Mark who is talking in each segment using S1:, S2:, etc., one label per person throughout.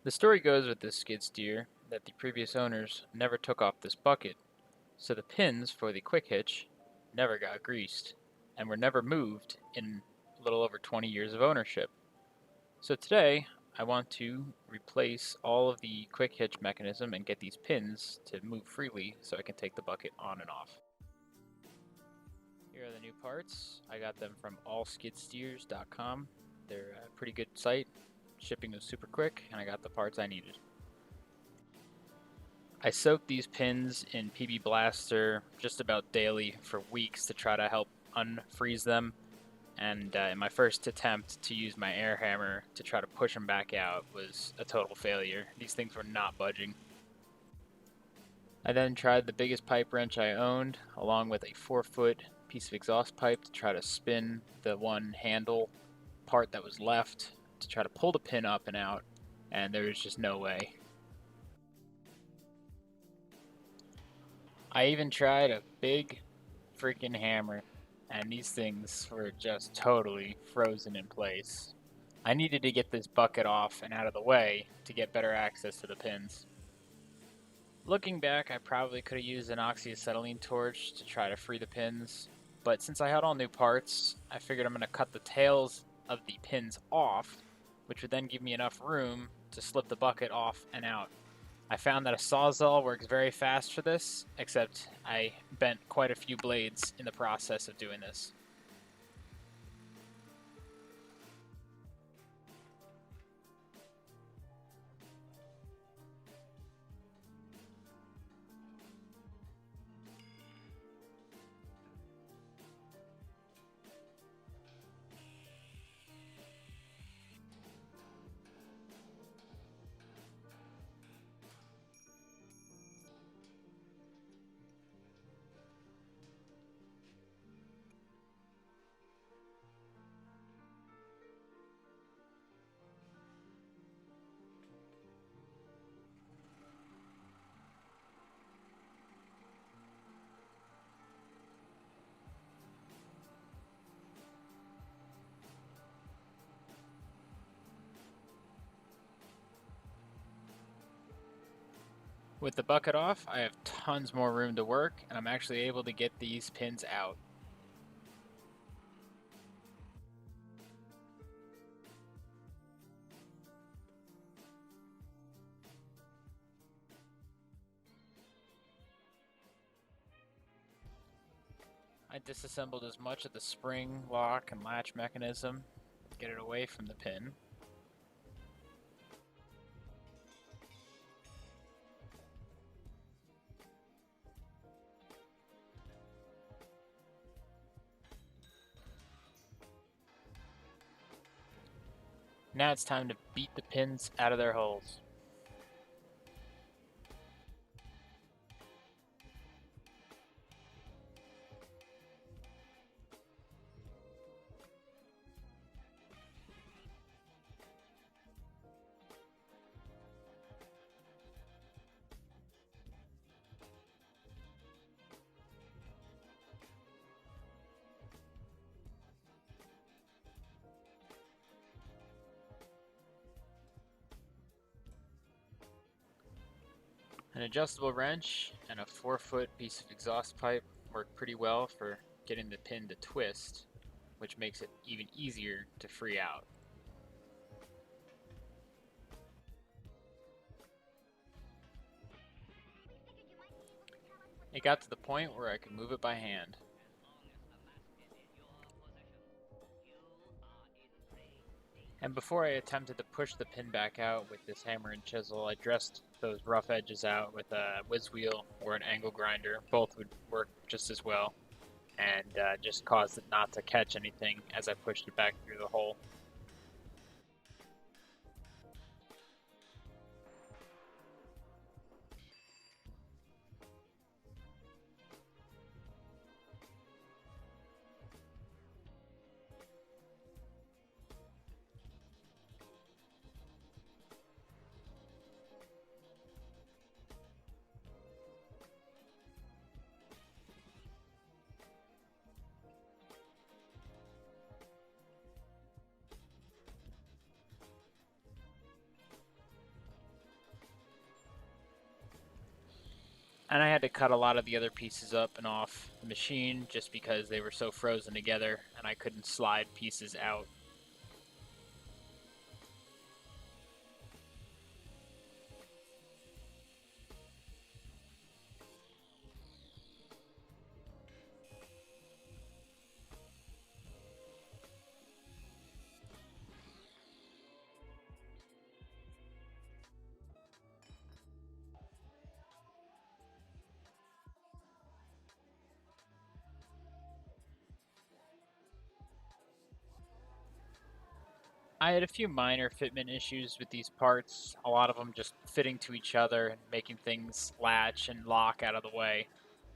S1: The story goes with this skid steer that the previous owners never took off this bucket, so the pins for the quick hitch never got greased and were never moved in a little over 20 years of ownership. So today, I want to replace all of the quick hitch mechanism and get these pins to move freely so I can take the bucket on and off. Here are the new parts. I got them from AllSkidSteers.com. They're a pretty good site. Shipping was super quick, and I got the parts I needed. I soaked these pins in PB Blaster just about daily for weeks to try to help unfreeze them, and in my first attempt to use my air hammer to try to push them back out was a total failure. These things were not budging. I then tried the biggest pipe wrench I owned, along with a 4-foot piece of exhaust pipe to try to spin the one handle part that was left to try to pull the pin up and out, and there was just no way. I even tried a big freaking hammer, and these things were just totally frozen in place. I needed to get this bucket off and out of the way to get better access to the pins. Looking back, I probably could have used an oxyacetylene torch to try to free the pins, but since I had all new parts, I figured I'm going to cut the tails of the pins off, which would then give me enough room to slip the bucket off and out. I found that a Sawzall works very fast for this, except I bent quite a few blades in the process of doing this. With the bucket off, I have tons more room to work, and I'm actually able to get these pins out. I disassembled as much of the spring, lock, and latch mechanism, get it away from the pin. Now it's time to beat the pins out of their holes. An adjustable wrench and a 4-foot piece of exhaust pipe work pretty well for getting the pin to twist, which makes it even easier to free out. It got to the point where I could move it by hand. And before I attempted to push the pin back out with this hammer and chisel, I dressed those rough edges out with a whiz wheel or an angle grinder. Both would work just as well, and just caused it not to catch anything as I pushed it back through the hole. And I had to cut a lot of the other pieces up and off the machine just because they were so frozen together and I couldn't slide pieces out. I had a few minor fitment issues with these parts, a lot of them just fitting to each other and making things latch and lock out of the way.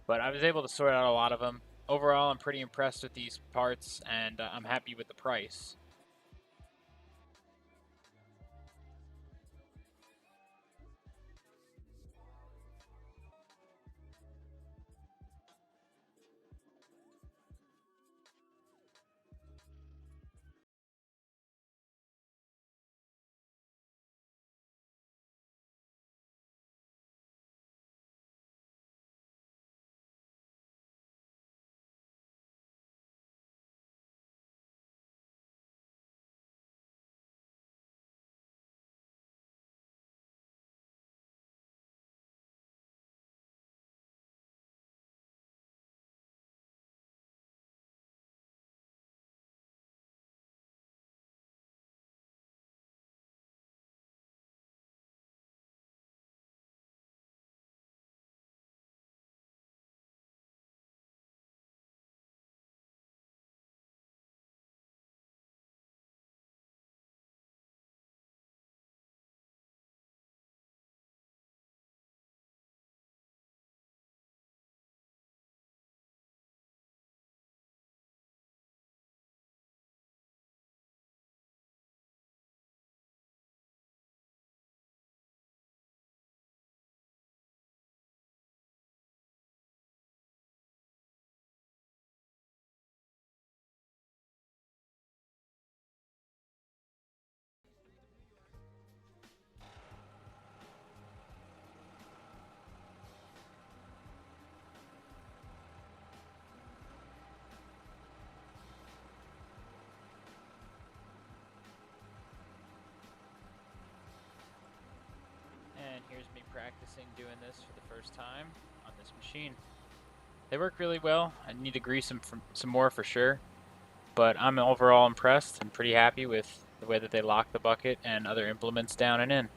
S1: But I was able to sort out a lot of them. Overall, I'm pretty impressed with these parts and I'm happy with the price. And here's me practicing doing this for the first time on this machine. They work really well. I need to grease them some more for sure, but I'm overall impressed and pretty happy with the way that they lock the bucket and other implements down and in.